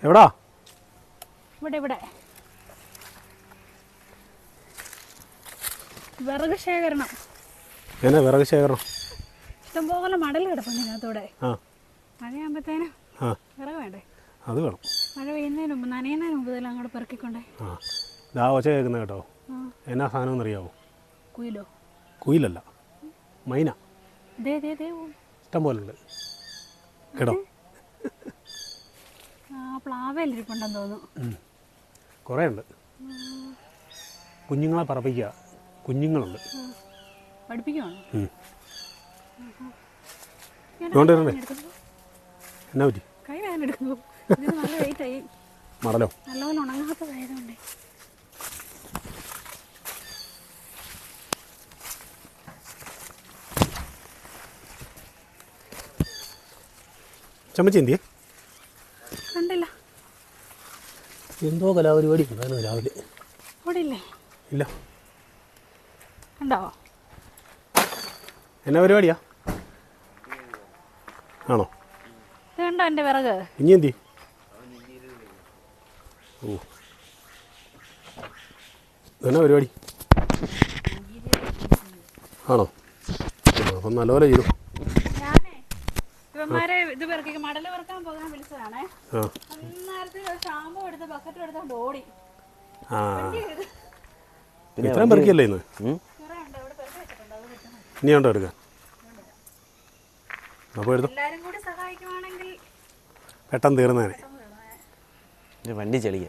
എവിടാ? ഇവിടെ ഇവിടെ വിറക് ശേഖരണം. എന്നാ വിറക് ശേഖരണം? ഇഷ്ടംപോലെ മടൽ കിടപ്പുണ്ട് ഇതിനകത്തൂടെ. മഴയാകുമ്പോഴത്തേനും വിറക് വേണ്ടേ? അത് വേണം. മഴ പെയ്യുന്നതിന് മുമ്പ് നനയുന്നതിന് മുമ്പ് ഇതെല്ലാം അങ്ങോട്ട് പെറുക്കിക്കൊണ്ടേ. ദാ ഒച്ച കേൾക്കുന്ന കേട്ടോ. എന്നാ സാധനം എന്നറിയാവോ? കുയിലോ? കുയിലല്ല, മൈന. ഇഷ്ടം പോലെ ഉണ്ട് കേട്ടോ. പ്ലാവേലിരിപ്പുണ്ടെന്ന് തോന്നുന്നു. കുറേ ഉണ്ട്. കുഞ്ഞുങ്ങളെ പറപ്പിക്കുക. കുഞ്ഞുങ്ങളുണ്ട്. പഠിപ്പിക്കുവാണോ? എന്നാ പറ്റി? കൈ വേദന എടുക്കുന്നു. നല്ല വെയിറ്റ് ആയി. മടലോ? നല്ലപോലെ ഉണങ്ങാത്തതായതുകൊണ്ടേ. ചമ്മച്ചി എന്തിയെ? കണ്ടില്ല. എന്തോ കലാപരിപാടി ഉണ്ടായിരുന്നു രാവിലെ. ഇവിടെ ഇല്ലേ? ഇല്ല. കണ്ടോ? എന്നാ പരിപാടിയാ? ആണോ? ഇത് കണ്ടോ എൻ്റെ വിറക്? ഇനി എന്തി? ഓ, എന്നാ പരിപാടി? ആണോ? അപ്പം നല്ലപോലെ ചെയ്തു. ഇവന്മാരെ ഇത് പെറുക്കി മടല് പെറുക്കാൻ പോകാൻ വിളിച്ചതാണേ. അന്നേരത്തിൽ ഷാമ്പു എടുത്ത് ബക്കറ്റ് എടുത്തോണ്ട് ഓടി. ഇത്രയും പെറുക്കിയല്ലേ ഇന്ന്? ഇനി ഉണ്ടോ എടുക്കാൻ? അപ്പോൾ എടുത്തു. എല്ലാരും കൂടി സഹായിക്കുവാണെങ്കിൽ പെട്ടെന്ന് തീർന്നേനെ. വണ്ടി ചെളിയ.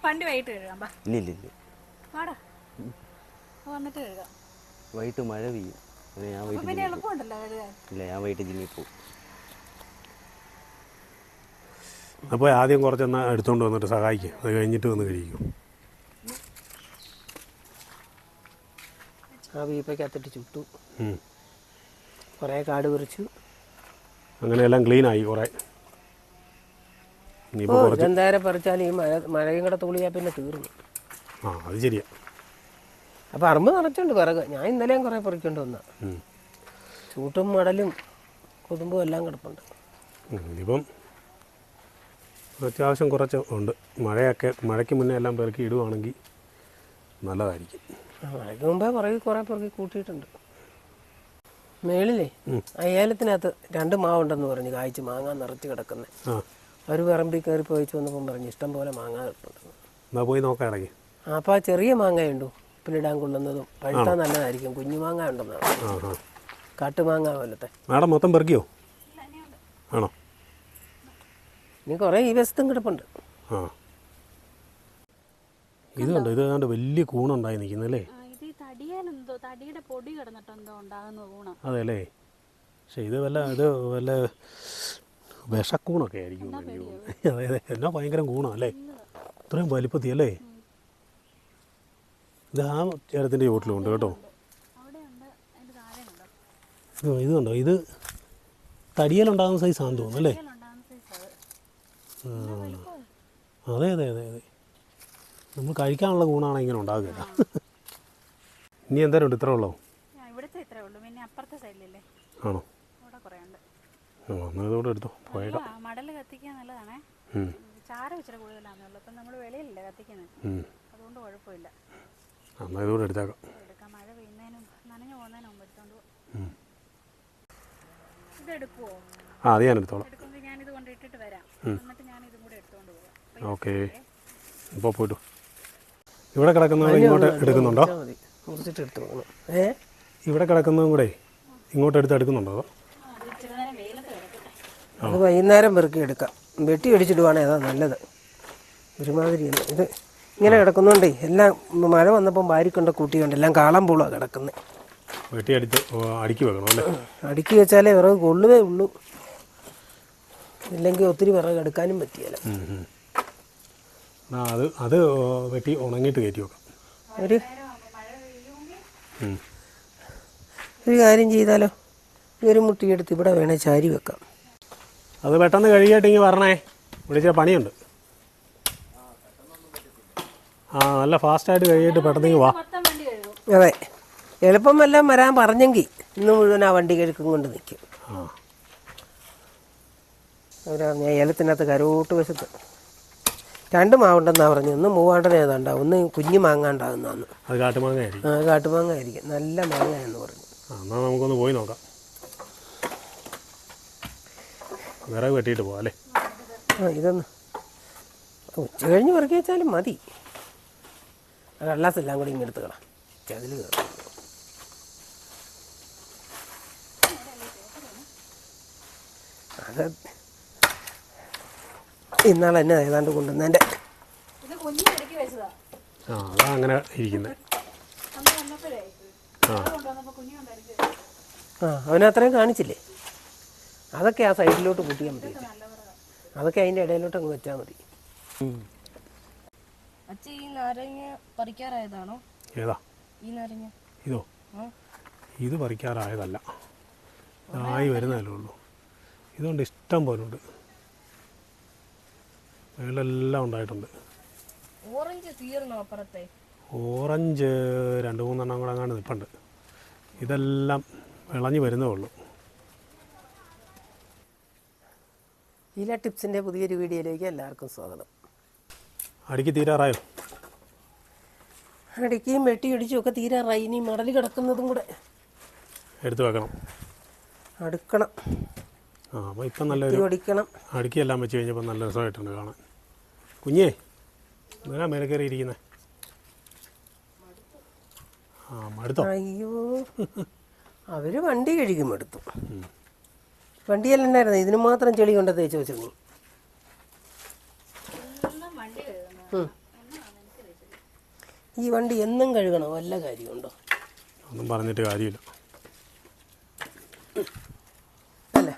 വണ്ടി വൈകിട്ട് കഴുകാം. ഇല്ല വാടാ, വന്നിട്ട് കഴുകാം. വൈകിട്ട് മഴ പെയ്യും. പിന്നെ എളുപ്പമുണ്ടല്ലോ കഴുകാൻ. ഇല്ല, ഞാൻ വൈകിട്ട് ജിമ്മിൽ പോകും. അപ്പോൾ ആദ്യം കുറച്ചെന്നാൽ എടുത്തുകൊണ്ട് വന്നിട്ട് സഹായിക്കും. അത് കഴിഞ്ഞിട്ട് വന്ന് കഴിക്കും. ആ വീപ്പയ്ക്കകത്തിട്ട് ചുട്ടു. കുറേ കാട് പറിച്ചു. അങ്ങനെയെല്ലാം ക്ലീനായി കുറേ. എന്തായാലും പറിച്ചാൽ ഈ മഴയും കൂടെ തുള്ളിയാൽ പിന്നെ തീർന്നു. അത് ശരിയാ. അപ്പം അറുമ്പ് നിറച്ചുണ്ട് വിറക്. ഞാൻ ഇന്നലെയും കുറേ പറിക്കൊണ്ട് വന്ന ചൂട്ടും മടലും കൊതുമ്പും എല്ലാം കിടപ്പുണ്ട്. ഇനിയിപ്പം അത്യാവശ്യം കുറച്ച് ഉണ്ട്. മഴയ്ക്ക് മുന്നേ എല്ലാം പെറുക്കി ഇടുവാണെങ്കിൽ നല്ലതായിരിക്കും. മഴയ്ക്ക് മുമ്പേ കുറേ പെറുക്കി കൂട്ടിയിട്ടുണ്ട്. മേളിലേ അയ്യാലത്തിനകത്ത് 2 മാവുണ്ടെന്ന് പറഞ്ഞു. കായ്ച്ച് മാങ്ങ നിറച്ച് കിടക്കുന്നത്. അവർ പറമ്പിൽ കയറി പോയിച്ചു വന്നപ്പം പറഞ്ഞു ഇഷ്ടം പോലെ മാങ്ങ കിട്ടുന്നുണ്ടെന്ന്. എന്നാൽ പോയി നോക്കാം ഇടയ്ക്ക്. അപ്പോൾ ആ ചെറിയ മാങ്ങയുണ്ടോ ഉപ്പിലിടാൻ കൊള്ളുന്നതും പഴുത്താൽ നല്ലതായിരിക്കും. കുഞ്ഞു മാങ്ങ ഉണ്ടെന്നാണ്. കാട്ടുമാങ്ങ പോലത്തെ. മാഡം മൊത്തം പെറുക്കിയോ? ആണോ? ഇനി കുറേ ഈ വശത്തും കിടപ്പുണ്ട്. ഇത് കണ്ടോ? ഇത് ഏതാണ്ട് വലിയ കൂണുണ്ടായി നിൽക്കുന്നല്ലേ? തടിയുടെ പൊടി കിടന്നിട്ടെന്തോ ഉണ്ടാകുന്ന കൂണ്. അതെ അല്ലേ? പക്ഷെ ഇത് വല്ല വിഷക്കൂണൊക്കെ ആയിരിക്കും. അതെ എന്നാ ഭയങ്കര കൂണാണ് അല്ലേ? ഇത്രയും വലിപ്പത്തി അല്ലേ? ഇത് ആ ചേരത്തിൻ്റെ ചോട്ടിലുണ്ട് കേട്ടോ. ഇത് കണ്ടോ? ഇത് തടിയലുണ്ടാകുന്ന സൈസാണെന്ന് തോന്നുന്നു അല്ലേ? അതെ നമ്മൾ കഴിക്കാനുള്ള കൂണാണ് ഇങ്ങനെ ഉണ്ടാകുക. ഇനി എന്തായാലും ഉണ്ട്? ഇത്രേ ഉള്ളോ? ആണോ? എന്നതോടെ എടുത്തോ. പോയേക്കാം. മടല് കത്തിക്കാൻ നല്ലതാണേ. ചാരം ഇച്ചിരി കൂടുതലാണല്ലോ. അപ്പം നമ്മൾ വെളിയിലല്ല കത്തിക്കുന്നത്, അതുകൊണ്ട് കുഴപ്പമില്ല. എന്നാൽ ഇതുകൂടെ എടുത്തേക്കാം. മഴ പെയ്യുന്നതിനും നനഞ്ഞു പോകുന്നതിനും മുമ്പ് എടുത്തോണ്ട് പോകും. ഇതെടുക്കുവോ? അത് ഞാൻ എടുത്തോളാം. എടുക്കുമ്പോൾ ഞാനിത് കൊണ്ടിട്ടിട്ട് വരാം. എന്നിട്ട് ഞാൻ ഇതും കൂടെ എടുത്തോണ്ട് പോകാം. ഓക്കെ. ഇപ്പോൾ പോയിട്ടു. ഇവിടെ കിടക്കുന്നത് ഇങ്ങോട്ട് എടുക്കുന്നുണ്ടോ? ഇവിടെ കിടക്കുന്നതും കൂടെ ഇങ്ങോട്ട് എടുക്കുന്നുണ്ടോ? അത് വൈകുന്നേരം പെറുക്കി എടുക്കാം. വെട്ടി അടിച്ചിടുവാണെങ്കിൽ അതാ നല്ലത്. ഒരുമാതിരി ഇത് ഇങ്ങനെ കിടക്കുന്നുണ്ടേ എല്ലാം മഴ വന്നപ്പം വാരിക്കൊണ്ട് കൂട്ടിയുണ്ട്. എല്ലാം കാളം പൂളാണ് കിടക്കുന്നത്. വെട്ടി അടുക്കി വെക്കണം അല്ലേ? അടുക്കി വെച്ചാലേ വിറക് കൊള്ളുവേ ഉള്ളൂ. ഇല്ലെങ്കിൽ ഒത്തിരി വിറക് എടുക്കാനും പറ്റിയല്ല. അത് വെട്ടി ഉണങ്ങിയിട്ട് കയറ്റി വെക്കാം. ഒരു കാര്യം ചെയ്താലോ? ഒരു മുട്ടിയെടുത്ത് ഇവിടെ വേണേൽ ചാരി വെക്കാം. അത് പെട്ടെന്ന് കഴിയാട്ടെങ്കിൽ പറഞ്ഞേ. വിളിച്ച പണിയുണ്ട്. നല്ല ഫാസ്റ്റായിട്ട് കഴിയിട്ട് പെട്ടെന്ന് വാ. അതെ, എളുപ്പം വല്ലതും വരാൻ പറഞ്ഞെങ്കിൽ ഇന്ന് മുഴുവൻ ആ വണ്ടി കഴുക്കും കൊണ്ട് നിൽക്കും. അവരാ ഞാൻ ഏലത്തിനകത്ത് കരോട്ട് വശത്ത് 2 മാവുണ്ടെന്നാണ് പറഞ്ഞു. ഒന്ന് മൂവാണ്ടൻ ഏതാണ്ടാവും, ഒന്ന് കുഞ്ഞു മാങ്ങ ഉണ്ടാകുന്നതാണ്. അത് കാട്ടുമാങ്ങ ആയിരിക്കും. കാട്ടുമാങ്ങ ആയിരിക്കും, നല്ല മാങ്ങ എന്ന് പറഞ്ഞു. എന്നാൽ നമുക്കൊന്ന് പോയി നോക്കാം. വിറക് വെട്ടിയിട്ട് പോവാം അല്ലേ? ഇതൊന്ന് ഉച്ച കഴിഞ്ഞ് പെറുക്കി വെച്ചാലും മതി. കള്ളാസെല്ലാം കൂടി ഇങ്ങനെ എടുത്ത് കളാം, ചതിൽ കയറും. അത് ഇന്നാൾ എന്നെ ഏതാണ്ട് കൊണ്ടുവന്നതിൻ്റെ അതാ അങ്ങനെ ഇരിക്കുന്നത്. അവനത്രയും കാണിച്ചില്ലേ? അതൊക്കെ ആ സൈഡിലോട്ട് കൂട്ടിയാൽ മതി. അതൊക്കെ അതിൻ്റെ ഇടയിലോട്ട് അങ്ങ് വെച്ചാൽ മതി. ഈ നാരങ്ങ പറിക്കാറായതാണോ? ഏതാ ഈ നാരങ്ങ? ഇതോ? ഇത് പറിക്കാറായതല്ല, ആയി വരുന്നതല്ലേ ഉള്ളൂ. ഇതുകൊണ്ട് ഇഷ്ടം പോലെ ഉണ്ട്, മേലെല്ലാം ഉണ്ടായിട്ടുണ്ട്. ഓറഞ്ച് തീർന്നോ അപ്പുറത്തെ? ഓറഞ്ച് 2-3 കൂടെ അങ്ങാണ്ട് നിൽപ്പുണ്ട്. ഇതെല്ലാം വിളഞ്ഞു വരുന്നേ ഉള്ളൂ. ഇല ടിപ്സിൻ്റെ പുതിയൊരു വീഡിയോയിലേക്ക് എല്ലാവർക്കും സ്വാഗതം. അടിക്ക് തീരാറായോ? അടിക്കുകയും വെട്ടിയിടിച്ചും ഒക്കെ തീരാറായി. ഇനി മടൽ കിടക്കുന്നതും കൂടെ എടുത്തു വെക്കണം, അടുക്കണം. അപ്പോൾ ഇപ്പം നല്ലൊരു ഒടിക്കണം. അടുക്കിയെല്ലാം വെച്ച് കഴിഞ്ഞപ്പോൾ നല്ല രസമായിട്ടുണ്ട് കാണാൻ. കുഞ്ഞേ, എന്തിനാ മേലെ കയറി ഇരിക്കുന്നത്? മടുത്തോ? അയ്യോ, അവർ വണ്ടി കഴുകും എടുത്തു. വണ്ടിയെല്ലാം ഉണ്ടായിരുന്നു, ഇതിന് മാത്രം ചെളി കൊണ്ട് തേച്ച് വെച്ചു. നീ ഈ വണ്ടി എന്നും കഴുകണോ? വല്ല കാര്യമുണ്ടോ? ഒന്നും പറഞ്ഞിട്ട് കാര്യമില്ല. അല്ല,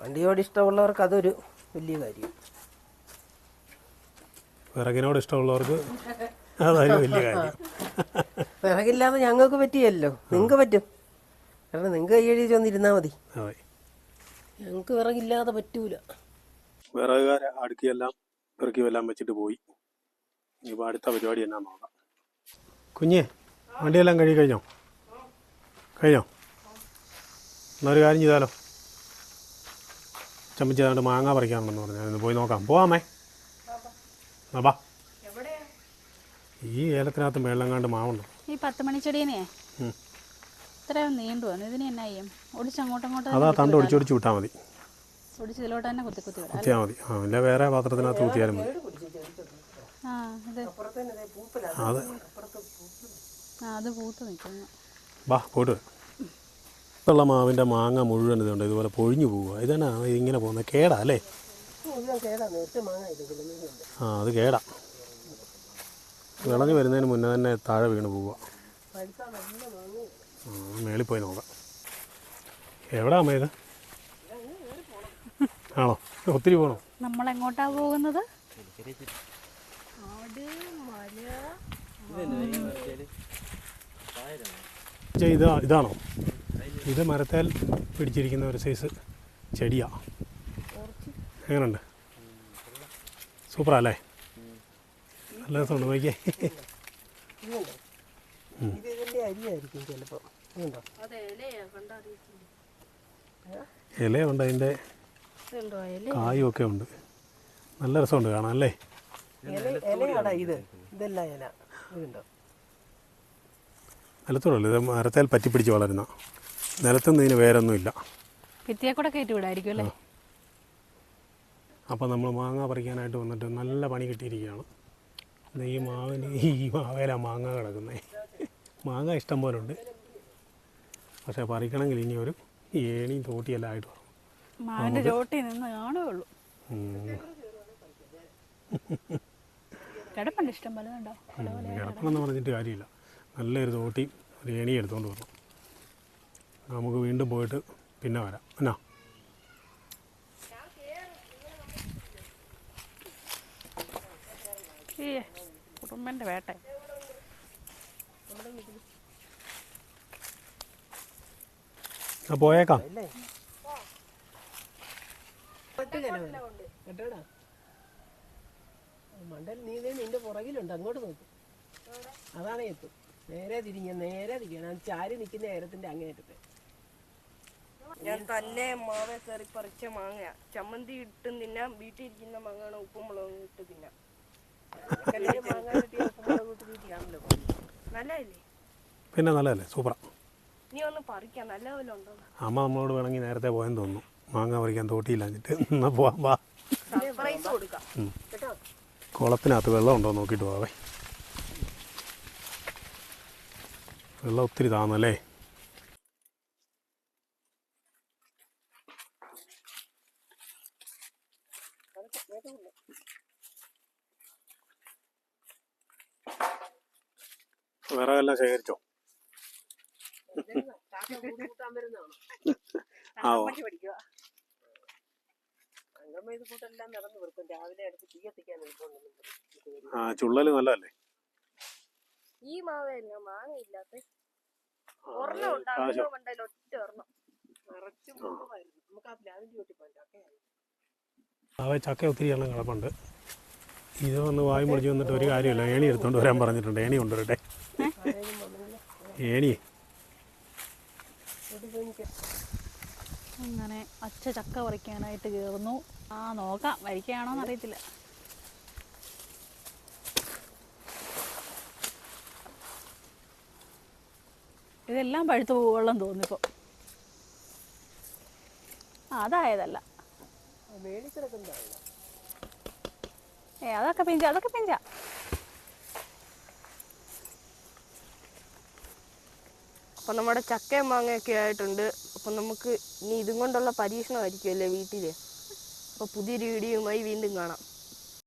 വണ്ടിയോട് ഇഷ്ടമുള്ളവർക്ക് അതൊരു വലിയ കാര്യം. വിറകിനോട് ഇഷ്ടമുള്ളവർക്ക് അതൊരു വലിയ കാര്യം. വിറകില്ലാതെ ഞങ്ങൾക്ക് പറ്റിയല്ലോ, നിങ്ങൾക്ക് പറ്റും. കാരണം നിങ്ങൾക്ക് കൈയഴിച്ച് വന്നിരുന്നാൽ മതി. അതെ, ഞങ്ങൾക്ക് വിറകില്ലാതെ പറ്റൂല. വിറകുകാരെ അടുക്കിയെല്ലാം പെറുക്കിയെല്ലാം വെച്ചിട്ട് പോയി. ഇനിയിപ്പോൾ അടുത്ത പരിപാടി എന്നാ നോക്കാം. കുഞ്ഞേ, വണ്ടിയെല്ലാം കഴിഞ്ഞോ? എന്നൊരു കാര്യം ചെയ്താലോ? ചമ്മച്ചി ഏതാണ്ട് മാങ്ങ പറിക്കാനുണ്ടെന്ന് പറഞ്ഞു. പോയി നോക്കാം. പോവാമേ? ബാ. ഈ ഏലത്തിനകത്ത് മേളങ്ങാണ്ട് മാവുണ്ടോ? ഈ 10 മണിച്ചെടീനെ ഇത്രയും നീണ്ടു വന്നു. ഇതിന് എന്നാ ചെയ്യും? ഒടിച്ചങ്ങോട്ടങ്ങോട്ട് അതാ തണ്ട് ഒടിച്ചൊടിച്ച് വിട്ടാൽ മതി. ഒടിച്ച് ഇതിലോട്ട് തന്നെ കുത്തിയാൽ മതി. ഇല്ല, വേറെ പാത്രത്തിനകത്ത് കുത്തിയാലും മതി. അത് പൂത്ത് നിൽക്കുന്നു. ബാ, പോയിട്ട് ഉള്ള മാവിൻ്റെ മാങ്ങ മുഴുവൻ ഇതുണ്ട് ഇതുപോലെ പൊഴിഞ്ഞു പോവുക. ഇതാണ് ഇങ്ങനെ പോകുന്നത്. കേടാ അല്ലേ? അത് കേടാ. വിളഞ്ഞു വരുന്നതിന് മുന്നേ തന്നെ താഴെ വീണ് പോവുക. മേളിൽ പോയി നോക്കാം. എവിടാ അമ്മ ഇത്? ആണോ? ഒത്തിരി പോകണോ? നമ്മളെങ്ങോട്ടാ പോകുന്നത്? ഇതാണോ? ഇത് മരത്തേൽ പിടിച്ചിരിക്കുന്ന ഒരു സൈസ് ചെടിയാ. എങ്ങനെയുണ്ട്? സൂപ്പറാ അല്ലേ? നല്ല രസമുണ്ട്. നോക്കിയേ. ഇലയുണ്ട്, അതിൻ്റെ കായും ഒക്കെ ഉണ്ട്. നല്ല രസമുണ്ട് കാണാൻ അല്ലേ? നിലത്തോടല്ല, ഇത് മരത്തേൽ പറ്റിപ്പിടിച്ച് വളരുന്ന. നിലത്തുനിന്ന് ഇതിന് വേരൊന്നുമില്ല. ഭിത്തിയെ കൂടെ കയറ്റി വിടായിരിക്കും അല്ലേ? അപ്പോൾ നമ്മൾ മാങ്ങ പറിക്കാനായിട്ട് വന്നിട്ട് നല്ല പണി കിട്ടിയിരിക്കുകയാണ്. ഈ മാവേലാണ് മാങ്ങ കിടക്കുന്നത്. മാങ്ങ ഇഷ്ടം പോലെ ഉണ്ട്, പക്ഷേ പറിക്കണമെങ്കിൽ ഇനി ഒരു ഏണിയും തോട്ടിയെല്ലാം ആയിട്ട് വരും. മാവിൻ്റെ ചോട്ടിൽ നിന്ന് കാണുകയുള്ളൂ. കിടപ്പുണ്ട് ഇഷ്ടം പോലെ. കിടപ്പണമെന്ന് പറഞ്ഞിട്ട് കാര്യമില്ല. നല്ലൊരു തോട്ടി ഒരു ഏണി എടുത്തുകൊണ്ട് വരണം. നമുക്ക് വീണ്ടും പോയിട്ട് പിന്നെ വരാം. എന്നാ കുടുംബൻ്റെ വേട്ട. പോയേക്കാം. മണ്ടൽ നീ നിന്റെ പുറകിലുണ്ട്, അങ്ങോട്ട് നോക്കും. അതാണ് എത്തും. നേരെ തിരിക്കണം. ചാരി നിൽക്കുന്ന നേരത്തിന്റെ അങ്ങേറ്റത്തെ. ഞാൻ തന്നെ മാവ കയറി പറിച്ച മാങ്ങ ചമ്മന്തി ഇട്ടും തിന്നാം, വീട്ടിലിരിക്കുന്ന മാങ്ങാണ് ഉപ്പും മുളകും ഇട്ട് തിന്നാം. നല്ലതല്ലേ? പിന്നെ നല്ലതല്ലേ, സൂപ്പറാ. നീ ഒന്ന് പറിക്കാം, നല്ല പോലെ ഉണ്ടോ? അമ്മ നമ്മളോട് വേണമെങ്കിൽ നേരത്തെ പോയെന്ന് തോന്നുന്നു, മാങ്ങ പറിക്കാൻ തോട്ടിയില്ലാഞ്ഞിട്ട്. എന്നാൽ പോവാം, വാ. സർപ്രൈസ് കൊടുക്കാം കേട്ടോ. കുളത്തിനകത്ത് വെള്ളം ഉണ്ടോ നോക്കിയിട്ട് പോവേ. വെള്ളം ഒത്തിരി താന്നല്ലേ. വിറകെല്ലാം ശേഖരിച്ചോ? ആ ആ ചുള്ളല് നല്ലതല്ലേ. ഈ മാവേല മാങ്ങ ഇല്ലാത്ത ഒരെണ്ണം ഉണ്ടാകുന്ന മണ്ടയിൽ ഒറ്റ ഒരെണ്ണം. അവ ചക്ക ഒത്തിരി എണ്ണം കിടപ്പുണ്ട്. ഇത് വന്ന് വായി മുടിച്ച് വന്നിട്ട് ഒരു കാര്യമില്ല, ഏണി എടുത്തുകൊണ്ട് വരാൻ പറഞ്ഞിട്ടുണ്ട്. ഏണി കൊണ്ടുവരട്ടെ. ഏണി അങ്ങനെ അച്ഛ ചക്ക പറിക്കാനായിട്ട് കയറുന്നു. ആ നോക്കാം, വരിക്കയാണോന്ന് അറിയത്തില്ല. ഇതെല്ലാം പഴുത്തു പോകുവെള്ളം തോന്നിപ്പോ. അതായതല്ല, അതൊക്കെ പിഞ്ച. അപ്പൊ നമ്മുടെ ചക്കയും മാങ്ങയൊക്കെ ആയിട്ടുണ്ട്. അപ്പൊ നമുക്ക് ഇനി ഇതും കൊണ്ടുള്ള പരീക്ഷണമായിരിക്കുമല്ലേ വീട്ടില്. അപ്പൊ പുതിയൊരു വീഡിയോയുമായി വീണ്ടും കാണാം.